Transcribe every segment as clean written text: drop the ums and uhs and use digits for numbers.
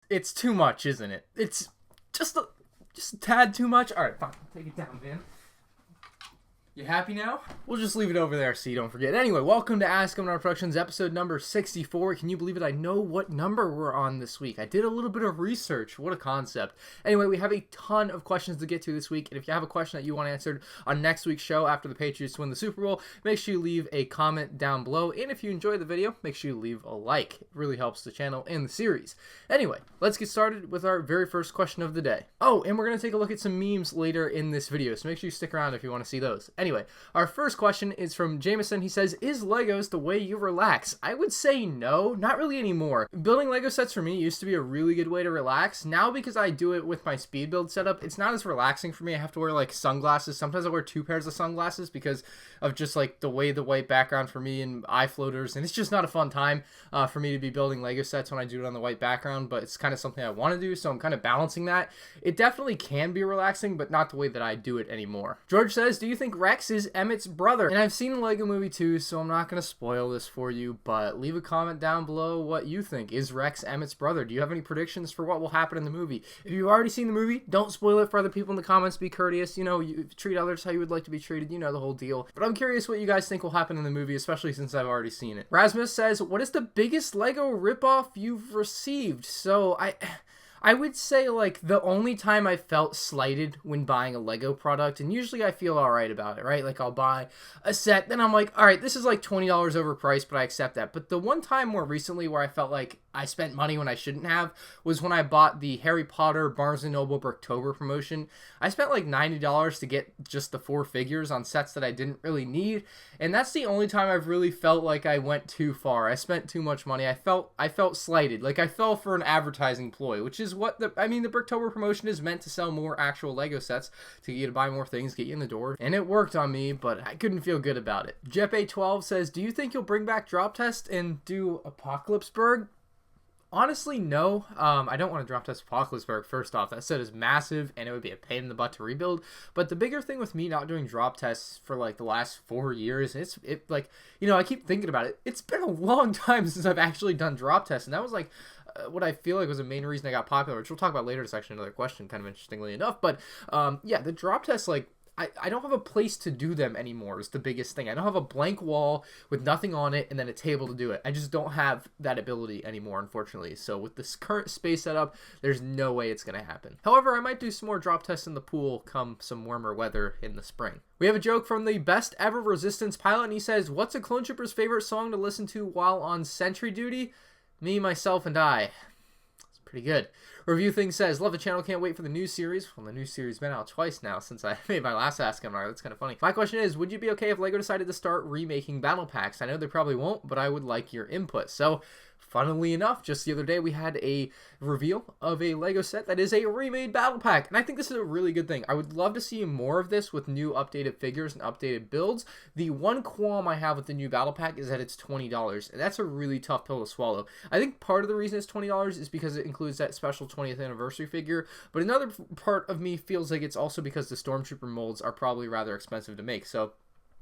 It's too much, isn't it? It's just a tad too much. All right, fine. Take it down, man. You happy now? We'll just leave it over there so you don't forget. Anyway, welcome to Ask MandRproductions, episode number 64. Can you believe it? I know what number we're on this week. I did a little bit of research. What a concept. Anyway, we have a ton of questions to get to this week. And if you have a question that you want answered on next week's show after the Patriots win the Super Bowl, make sure you leave a comment down below. And if you enjoyed the video, make sure you leave a like. It really helps the channel and the series. Anyway, let's get started with our very first question of the day. Oh, and we're going to take a look at some memes later in this video. So make sure you stick around if you want to see those. Anyway, our first question is from Jameson. He says, is Legos the way you relax? I would say no, not really anymore. Building Lego sets for me used to be a really good way to relax. Now, because I do it with my speed build setup, it's not as relaxing for me. I have to wear like sunglasses. Sometimes I wear 2 pairs of sunglasses because of just like the way the white background for me and eye floaters. And it's just not a fun time for me to be building Lego sets when I do it on the white background, but it's kind of something I want to do. So I'm kind of balancing that. It definitely can be relaxing, but not the way that I do it anymore. George says, do you think Rex is Emmett's brother? And I've seen the Lego movie too, so I'm not going to spoil this for you, but leave a comment down below what you think. Is Rex Emmett's brother? Do you have any predictions for what will happen in the movie? If you've already seen the movie, don't spoil it for other people in the comments. Be courteous. You know, you treat others how you would like to be treated. You know the whole deal. But I'm curious what you guys think will happen in the movie, especially since I've already seen it. Rasmus says, what is the biggest Lego ripoff you've received? So I would say, like, the only time I felt slighted when buying a Lego product, and usually I feel alright about it, right? Like, I'll buy a set, then I'm like, alright, this is like $20 overpriced, but I accept that. But the one time more recently where I felt like I spent money when I shouldn't have was when I bought the Harry Potter Barnes & Noble Brooktober promotion. I spent like $90 to get just the 4 figures on sets that I didn't really need, and that's the only time I've really felt like I went too far. I spent too much money. I felt slighted. Like, I fell for an advertising ploy, which is what the Brooktober promotion is meant to sell more actual Lego sets, to get you to buy more things, get you in the door, and it worked on me, but I couldn't feel good about it. Jeff812 says, do you think you'll bring back Drop Test and do Apocalypseburg? Honestly, no. I don't want to drop test Apocalypseburg. First off, that set is massive and it would be a pain in the butt to rebuild. But the bigger thing with me not doing drop tests for like the last 4 years, I keep thinking about it. It's been a long time since I've actually done drop tests, and that was like what I feel like was the main reason I got popular, which we'll talk about later in section, another question, kind of interestingly enough. But yeah, the drop tests, like, I don't have a place to do them anymore is the biggest thing. I don't have a blank wall with nothing on it and then a table to do it. I just don't have that ability anymore, unfortunately. So with this current space setup, there's no way it's going to happen. However, I might do some more drop tests in the pool come some warmer weather in the spring. We have a joke from the best ever Resistance pilot, and he says, what's a Clone Trooper's favorite song to listen to while on sentry duty? Me, myself, and I. It's pretty good. Review Thing says, love the channel, can't wait for the new series. Well, the new series has been out twice now since I made my last Ask MandR. That's kind of funny. My question is, would you be okay if LEGO decided to start remaking battle packs? I know they probably won't, but I would like your input. So, funnily enough, just the other day we had a reveal of a Lego set that is a remade battle pack, and I think this is a really good thing. I would love to see more of this with new updated figures and updated builds. The one qualm I have with the new battle pack is that it's $20, and that's a really tough pill to swallow. I think part of the reason it's $20 is because it includes that special 20th anniversary figure, but another part of me feels like it's also because the Stormtrooper molds are probably rather expensive to make. So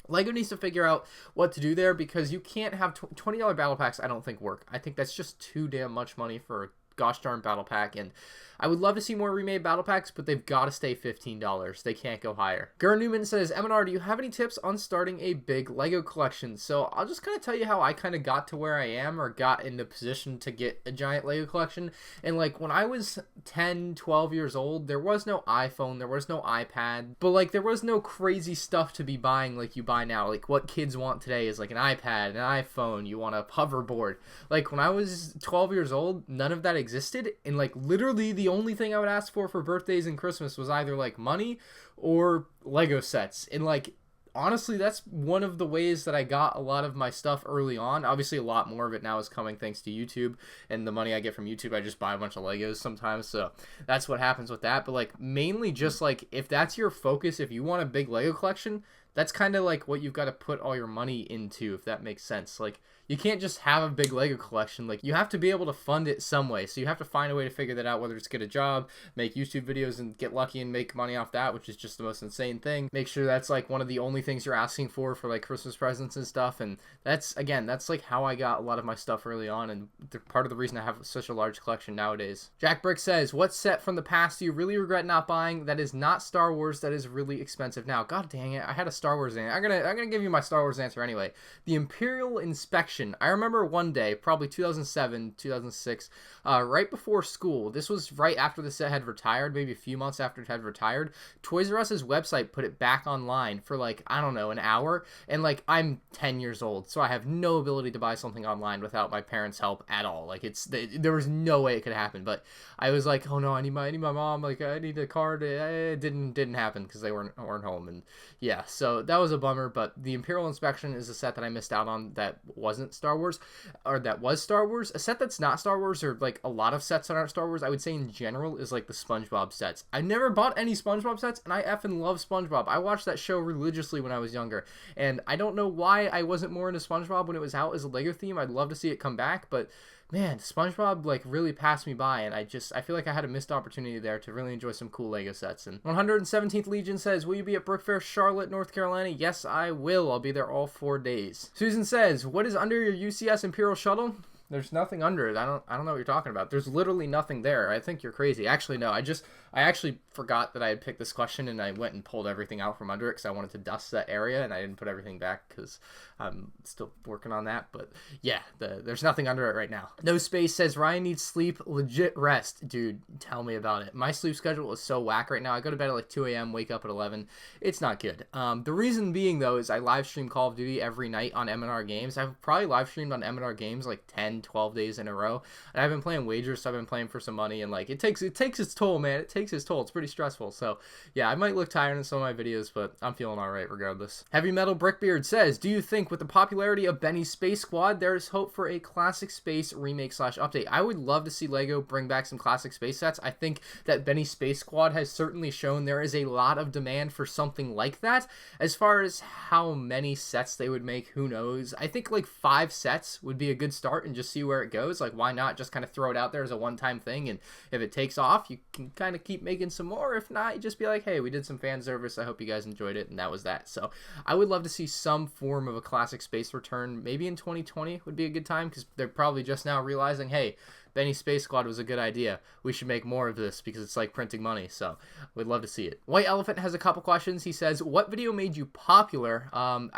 LEGO needs to figure out what to do there, because you can't have $20 battle packs. I don't think work. I think that's just too damn much money for a gosh darn battle pack, and I would love to see more remade battle packs, but they've got to stay $15. They can't go higher. Gur Newman says, MandR, do you have any tips on starting a big Lego collection? So I'll just kind of tell you how I kind of got to where I am, or got in the position to get a giant Lego collection. And like when I was 10, 12 years old, there was no iPhone, there was no iPad, but like there was no crazy stuff to be buying like you buy now. Like what kids want today is like an iPad, an iPhone, you want a hoverboard. Like when I was 12 years old, none of that existed, and like literally the only thing I would ask for birthdays and Christmas was either like money or Lego sets. And like honestly, that's one of the ways that I got a lot of my stuff early on. Obviously a lot more of it now is coming thanks to YouTube, and the money I get from YouTube, I just buy a bunch of Legos sometimes, so that's what happens with that. But like mainly just like if that's your focus, if you want a big Lego collection, that's kind of like what you've got to put all your money into, if that makes sense. Like, you can't just have a big Lego collection. Like, you have to be able to fund it some way. So you have to find a way to figure that out, whether it's get a job, make YouTube videos and get lucky and make money off that, which is just the most insane thing. Make sure that's like one of the only things you're asking for like Christmas presents and stuff. And that's, again, that's like how I got a lot of my stuff early on, and part of the reason I have such a large collection nowadays. Jack Brick says, what set from the past do you really regret not buying that is not Star Wars that is really expensive now? God dang it, I had a Star Wars answer. I'm gonna give you my Star Wars answer anyway. The Imperial Inspection. I remember one day, probably 2007, 2006, right before school. This was right after the set had retired, maybe a few months after it had retired. Toys R Us's website put it back online for like, I don't know, an hour. And like, I'm 10 years old, so I have no ability to buy something online without my parents' help at all. Like, there was no way it could happen. But I was like, oh no, I need my mom. Like, I need a card. It didn't happen because they weren't home. And yeah, so that was a bummer. But the Imperial Inspection is a set that I missed out on that wasn't Star Wars, or that was Star Wars. A set that's not Star Wars, or like a lot of sets that aren't Star Wars, I would say in general, is like the SpongeBob sets. I never bought any SpongeBob sets, and I effing love SpongeBob. I watched that show religiously when I was younger, and I don't know why I wasn't more into SpongeBob when it was out as a Lego theme. I'd love to see it come back, but man, SpongeBob like really passed me by, and I feel like I had a missed opportunity there to really enjoy some cool Lego sets. And 117th Legion says, will you be at Brook Faire, Charlotte, North Carolina? Yes, I will. I'll be there all 4 days. Susan says, what is under your UCS Imperial Shuttle? There's nothing under it. I don't know what you're talking about. There's literally nothing there. I think you're crazy. Actually, no. I actually forgot that I had picked this question, and I went and pulled everything out from under it because I wanted to dust that area, and I didn't put everything back because I'm still working on that. But yeah, there's nothing under it right now. No Space says, Ryan needs sleep, legit rest. Dude, tell me about it. My sleep schedule is so whack right now. I go to bed at like 2 a.m., wake up at 11. It's not good. The reason being, though, is I live stream Call of Duty every night on MandR Games. I've probably live streamed on MandR Games like 10-12 days in a row, and I've been playing wagers, so I've been playing for some money, and like it takes its toll, man. It takes its toll. It's pretty stressful. So yeah, I might look tired in some of my videos, but I'm feeling all right regardless. Heavy Metal Brickbeard says, do you think with the popularity of Benny's Space Squad there is hope for a classic space remake / update? I would love to see Lego bring back some classic space sets. I think that Benny's Space Squad has certainly shown there is a lot of demand for something like that. As far as how many sets they would make, who knows? I think like 5 sets would be a good start, and just see where it goes. Like, why not just kind of throw it out there as a one-time thing, and if it takes off, you can kind of keep making some more. If not, you just be like, hey, we did some fan service, I hope you guys enjoyed it, and that was that. So I would love to see some form of a classic space return. Maybe in 2020 would be a good time, because they're probably just now realizing, hey, Benny's Space Squad was a good idea. We should make more of this because it's like printing money. So we'd love to see it. White Elephant has a couple questions. He says, what video made you popular? I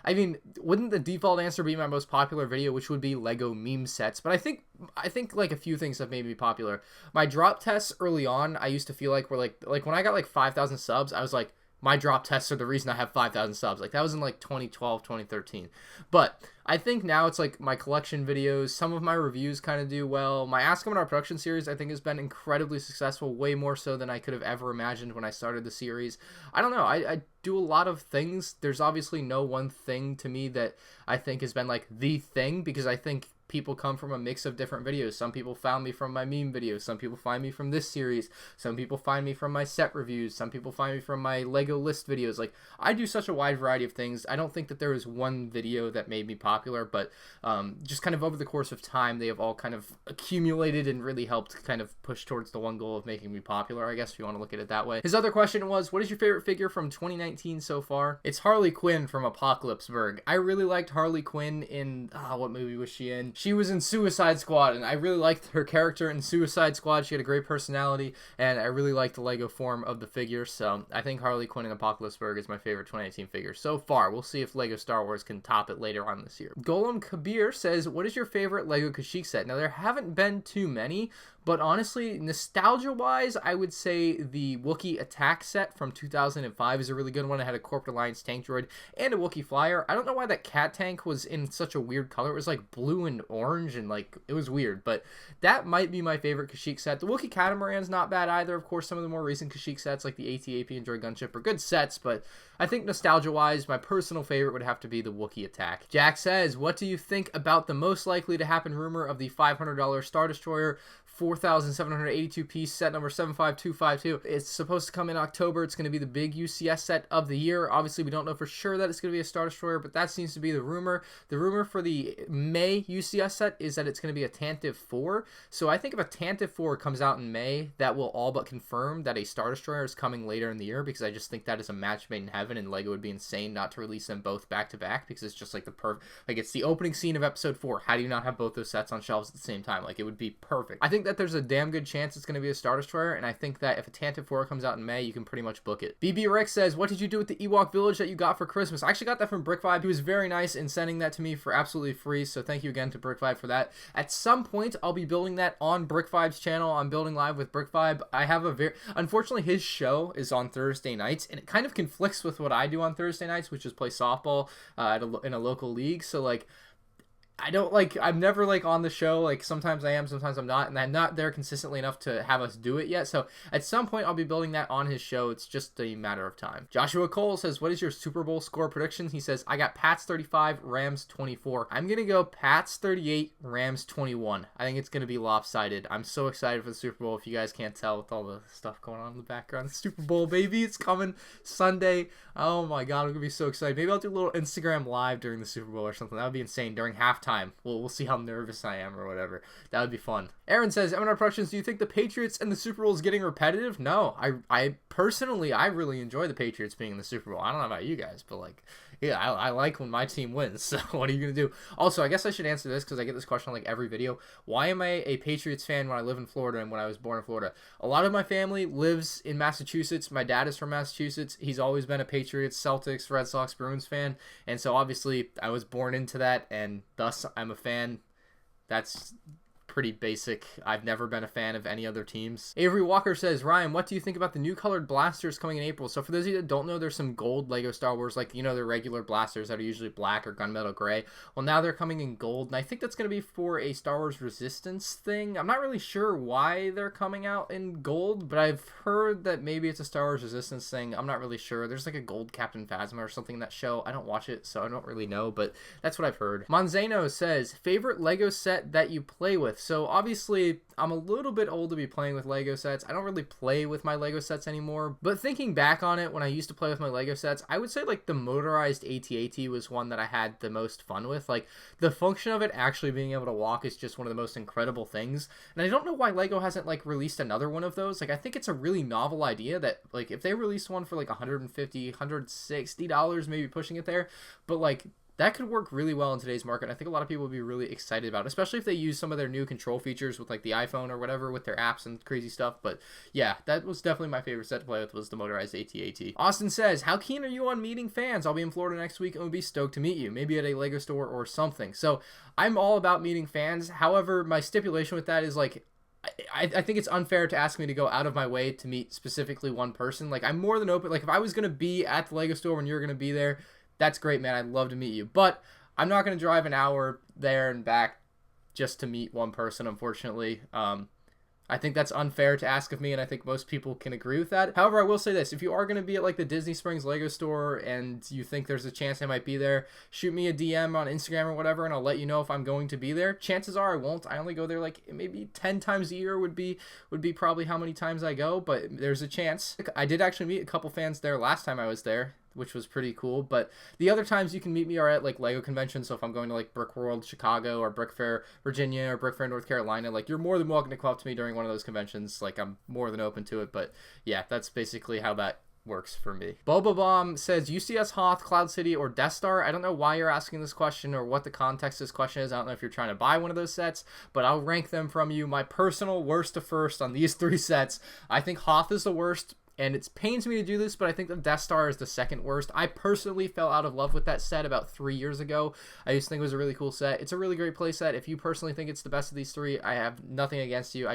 mean, wouldn't the default answer be my most popular video, which would be Lego meme sets? But I think like a few things have made me popular. My drop tests early on, I used to feel like were like when I got like 5,000 subs, I was like, my drop tests are the reason I have 5,000 subs. Like, that was in like 2012, 2013. But I think now it's like my collection videos, some of my reviews kind of do well. My Ask MandRproductions series, I think, has been incredibly successful, way more so than I could have ever imagined when I started the series. I don't know. I do a lot of things. There's obviously no one thing to me that I think has been like the thing, because I think people come from a mix of different videos. Some people found me from my meme videos. Some people find me from this series. Some people find me from my set reviews. Some people find me from my Lego list videos. Like, I do such a wide variety of things. I don't think that there is one video that made me popular, but just kind of over the course of time, they have all kind of accumulated and really helped kind of push towards the one goal of making me popular, I guess, if you want to look at it that way. His other question was, what is your favorite figure from 2019 so far? It's Harley Quinn from Apocalypseburg. I really liked Harley Quinn in, what movie was she in? She was in Suicide Squad, and I really liked her character in Suicide Squad. She had a great personality, and I really liked the Lego form of the figure, so I think Harley Quinn in Apocalypseburg is my favorite 2018 figure so far. We'll see if Lego Star Wars can top it later on this year. Golem Kabir says, what is your favorite Lego Kashyyyk set? Now, there haven't been too many, but honestly, nostalgia-wise, I would say the Wookiee attack set from 2005 is a really good one. It had a Corporate Alliance tank droid and a Wookiee flyer. I don't know why that cat tank was in such a weird color. It was like blue and orange, and like, it was weird, but that might be my favorite Kashyyyk set. The Wookiee Catamaran's not bad either. Of course, some of the more recent Kashyyyk sets, like the AT-AP and Droid Gunship, are good sets, but I think nostalgia-wise, my personal favorite would have to be the Wookiee attack. Jack says, what do you think about the most likely to happen rumor of the $500 Star Destroyer 4,782 piece set number 75252. It's supposed to come in October. It's going to be the big UCS set of the year. Obviously, we don't know for sure that it's going to be a Star Destroyer, but that seems to be the rumor. The rumor for the May UCS set is that it's going to be a Tantive 4. So I think if a Tantive 4 comes out in May, that will all but confirm that a Star Destroyer is coming later in the year, because I just think that is a match made in heaven, and LEGO would be insane not to release them both back to back, because it's just like the perfect, like, it's the opening scene of episode 4. How do you not have both those sets on shelves at the same time? Like, it would be perfect. I think that there's a damn good chance it's going to be a Star Destroyer, and I think that if a Tantive 4 comes out in May, you can pretty much book it. BB Rick says, what did you do with the Ewok Village that you got for Christmas? I actually got that from Brickbeard. He was very nice in sending that to me for absolutely free, so thank you again to Brickbeard for that. At some point, I'll be building that on Brickbeard's channel. I'm building live with Brickbeard. I have a very... Unfortunately, his show is on Thursday nights, and it kind of conflicts with what I do on Thursday nights, which is play softball in a local league, so, like, I don't, like, I'm never, like, on the show. Like, sometimes I am, sometimes I'm not, and I'm not there consistently enough to have us do it yet. So at some point I'll be building that on his show. It's just a matter of time. Joshua Cole says, what is your Super Bowl score prediction? He says, I got Pats 35, Rams 24. I'm gonna go Pats 38, Rams 21. I think it's gonna be lopsided. I'm so excited for the Super Bowl. If you guys can't tell with all the stuff going on in the background, the Super Bowl, baby, it's coming Sunday. Oh my god, I'm gonna be so excited. Maybe I'll do a little Instagram live during the Super Bowl or something. That would be insane during halftime. We'll see how nervous I am or whatever. That would be fun. Aaron says, MandRproductions, do you think the Patriots and the Super Bowl is getting repetitive? No. I personally, I really enjoy the Patriots being in the Super Bowl. I don't know about you guys, but, like, yeah, I like when my team wins. So what are you going to do? Also, I guess I should answer this because I get this question on, like, every video. Why am I a Patriots fan when I live in Florida and when I was born in Florida? A lot of my family lives in Massachusetts. My dad is from Massachusetts. He's always been a Patriots, Celtics, Red Sox, Bruins fan. And so obviously I was born into that, and thus I'm a fan. That's pretty basic. I've never been a fan of any other teams. Avery Walker says, Ryan, what do you think about the new colored blasters coming in April? So for those of you that don't know, there's some gold LEGO Star Wars, like, you know, the regular blasters that are usually black or gunmetal gray. Well, now they're coming in gold, and I think that's going to be for a Star Wars Resistance thing. I'm not really sure why they're coming out in gold, but I've heard that maybe it's a Star Wars Resistance thing. I'm not really sure. There's like a gold Captain Phasma or something in that show. I don't watch it, so I don't really know, but that's what I've heard. Monzano says, favorite LEGO set that you play with? So obviously I'm a little bit old to be playing with LEGO sets. I don't really play with my LEGO sets anymore, but thinking back on it, when I used to play with my LEGO sets, I would say, like, the motorized AT-AT was one that I had the most fun with. Like, the function of it actually being able to walk is just one of the most incredible things, and I don't know why LEGO hasn't, like, released another one of those. Like, I think it's a really novel idea that, like, if they released one for like $150, $160, maybe pushing it there, but, like, that could work really well in today's market. I think a lot of people would be really excited about it, especially if they use some of their new control features with, like, the iPhone or whatever with their apps and crazy stuff. But yeah, that was definitely my favorite set to play with, was the motorized AT-AT. Austin says, how keen are you on meeting fans? I'll be in Florida next week and would be stoked to meet you, maybe at a LEGO store or something. So I'm all about meeting fans. However, my stipulation with that is, like, I think it's unfair to ask me to go out of my way to meet specifically one person. Like, I'm more than open. Like, if I was going to be at the LEGO store when you're going to be there, that's great, man. I'd love to meet you. But I'm not going to drive an hour there and back just to meet one person, unfortunately. I think that's unfair to ask of me, and I think most people can agree with that. However, I will say this. If you are going to be at, like, the Disney Springs LEGO store and you think there's a chance I might be there, shoot me a DM on Instagram or whatever, and I'll let you know if I'm going to be there. Chances are I won't. I only go there, like, maybe 10 times a year would be probably how many times I go, but there's a chance. I did actually meet a couple fans there last time I was there, which was pretty cool. But the other times you can meet me are at, like, LEGO conventions. So if I'm going to, like, Brick World Chicago or Brick Faire Virginia or Brick Faire North Carolina, like, you're more than welcome to come up to me during one of those conventions. Like, I'm more than open to it. But yeah, that's basically how that works for me. Boba Bomb says, UCS, Hoth, Cloud City, or Death Star? I don't know why you're asking this question or what the context of this question is. I don't know if you're trying to buy one of those sets, but I'll rank them from you. My personal worst to first on these three sets. I think Hoth is the worst. And it pains me to do this, but I think the Death Star is the second worst. I personally fell out of love with that set about 3 years ago. I just think it was a really cool set. It's a really great play set. If you personally think it's the best of these three, I have nothing against you.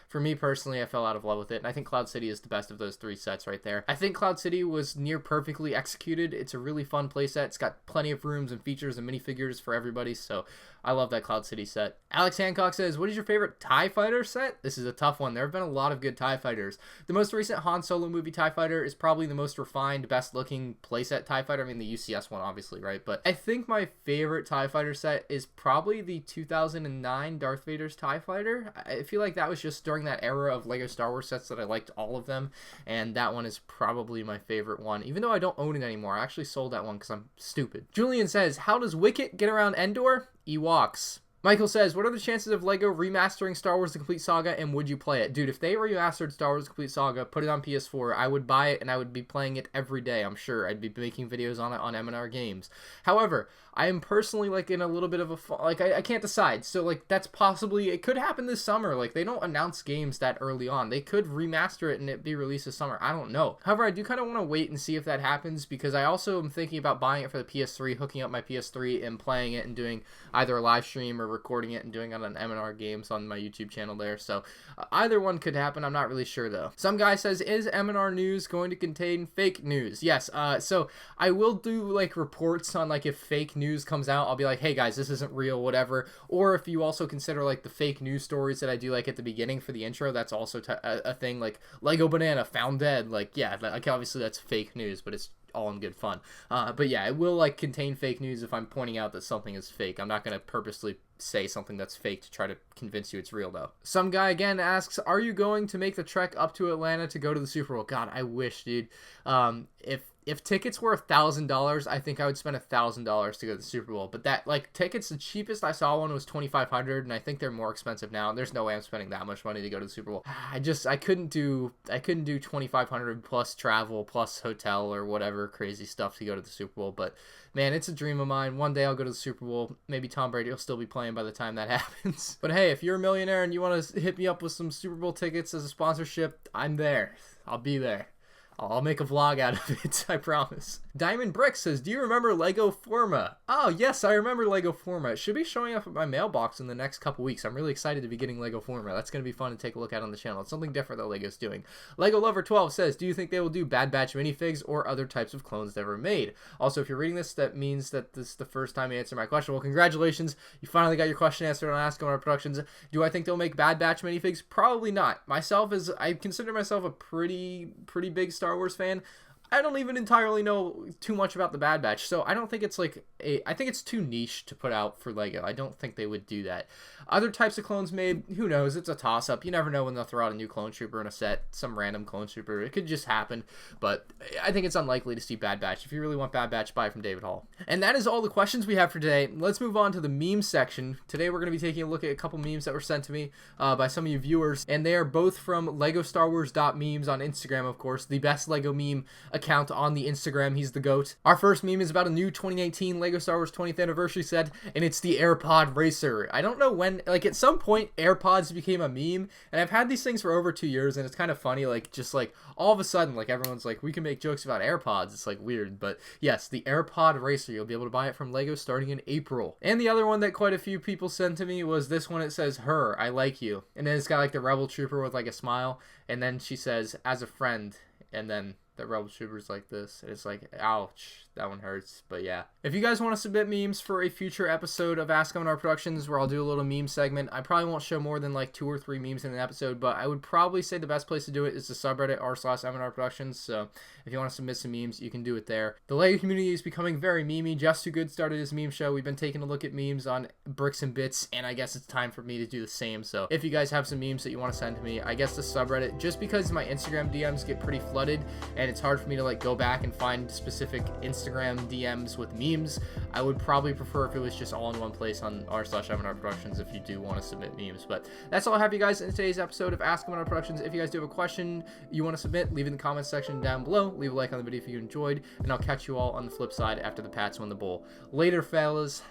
For me personally, I fell out of love with it. And I think Cloud City is the best of those three sets right there. I think Cloud City was near perfectly executed. It's a really fun play set. It's got plenty of rooms and features and minifigures for everybody. So I love that Cloud City set. Alex Hancock says, what is your favorite TIE Fighter set? This is a tough one. There have been a lot of good TIE Fighters. The most recent Han Solo Solo movie TIE Fighter is probably the most refined, best looking playset TIE Fighter. I mean, the UCS one, obviously, right? But I think my favorite TIE Fighter set is probably the 2009 Darth Vader's TIE Fighter. I feel like that was just during that era of LEGO Star Wars sets that I liked all of them, and that one is probably my favorite one, even though I don't own it anymore. I actually sold that one because I'm stupid. Julian says, how does Wicket get around Endor? Ewoks. Michael says, what are the chances of LEGO remastering Star Wars The Complete Saga, and would you play it? Dude, if they remastered Star Wars The Complete Saga, put it on PS4, I would buy it, and I would be playing it every day, I'm sure. I'd be making videos on it on MandR Games. However, I am personally, like, in a little bit of a... Like, I can't decide. So, like, that's possibly... It could happen this summer. Like, they don't announce games that early on. They could remaster it and it be released this summer. I don't know. However, I do kind of want to wait and see if that happens, because I also am thinking about buying it for the PS3, hooking up my PS3 and playing it and doing either a live stream or recording it and doing it on MandR Games on my YouTube channel there. So, either one could happen. I'm not really sure, though. Some guy says, is MandR news going to contain fake news? Yes. So, I will do, like, reports on, like, if fake news comes out. I'll be like, hey guys, this isn't real, whatever. Or if you also consider, like, the fake news stories that I do, like, at the beginning for the intro, that's also a thing. Like, Lego banana found dead. Like, yeah, like, obviously that's fake news, but it's all in good fun. But yeah, it will, like, contain fake news if I'm pointing out that something is fake. I'm not going to purposely say something that's fake to try to convince you it's real, though. Some guy again asks, are you going to make the trek up to Atlanta to go to the Super Bowl? God, I wish, dude. If tickets were $1,000, I think I would spend $1,000 to go to the Super Bowl. But that, like, tickets, the cheapest I saw one was $2,500, and I think they're more expensive now. There's no way I'm spending that much money to go to the Super Bowl. I couldn't do $2,500 plus travel plus hotel or whatever crazy stuff to go to the Super Bowl. But man, it's a dream of mine. One day I'll go to the Super Bowl. Maybe Tom Brady will still be playing by the time that happens. But hey, if you're a millionaire and you want to hit me up with some Super Bowl tickets as a sponsorship, I'm there. I'll be there. I'll make a vlog out of it, I promise. Diamond Brick says, do you remember LEGO Forma? Oh, yes, I remember LEGO Forma. It should be showing up at my mailbox in the next couple weeks. I'm really excited to be getting LEGO Forma. That's going to be fun to take a look at on the channel. It's something different that LEGO's doing. Lego Lover 12 says, do you think they will do Bad Batch minifigs or other types of clones ever made? Also, if you're reading this, that means that this is the first time you answer my question. Well, congratulations. You finally got your question answered on Ask MandR Productions. Do I think they'll make Bad Batch minifigs? Probably not. I consider myself a pretty big Star Wars fan. I don't even entirely know too much about the Bad Batch, so I don't think it's like I think it's too niche to put out for LEGO. I don't think they would do that. Other types of clones made, who knows? It's a toss-up. You never know when they'll throw out a new clone trooper in a set, some random clone trooper. It could just happen, but I think it's unlikely to see Bad Batch. If you really want Bad Batch, buy it from David Hall. And that is all the questions we have for today. Let's move on to the meme section. Today we're going to be taking a look at a couple memes that were sent to me by some of you viewers, and they are both from LegoStarWars.memes on Instagram, of course, the best LEGO meme account on the Instagram. He's the GOAT. Our first meme is about a new 2019 LEGO Star Wars 20th anniversary set, and it's the AirPod Racer. I don't know when, like, at some point AirPods became a meme, and I've had these things for over 2 years, and it's kind of funny, like, just like all of a sudden, like, everyone's like, we can make jokes about AirPods. It's like weird, but yes, the AirPod Racer. You'll be able to buy it from LEGO starting in April. And the other one that quite a few people sent to me was this one. It says, her, I like you, and then it's got like the Rebel Trooper with like a smile, and then she says, as a friend, and then the Rebel Trooper's like this, and it's like, ouch, that one hurts. But yeah, if you guys want to submit memes for a future episode of Ask MandR Productions, where I'll do a little meme segment, I probably won't show more than like 2 or 3 memes in an episode, but I would probably say the best place to do it is the subreddit r/MandR Productions. So if you want to submit some memes, you can do it there. The LEGO community is becoming very memey. Just Too Good started his meme show. We've been taking a look at memes on Bricks and Bits, and I guess it's time for me to do the same. So if you guys have some memes that you want to send to me, I guess the subreddit, just because my Instagram DMs get pretty flooded and it's hard for me to like go back and find specific Instagram DMs with memes, I would probably prefer if it was just all in one place on r/MandR Productions if you do want to submit memes. But that's all I have, you guys, in today's episode of Ask MandR Productions. If you guys do have a question you want to submit, leave it in the comments section down below. Leave a like on the video if you enjoyed, and I'll catch you all on the flip side after the Pats win the bowl. Later, fellas.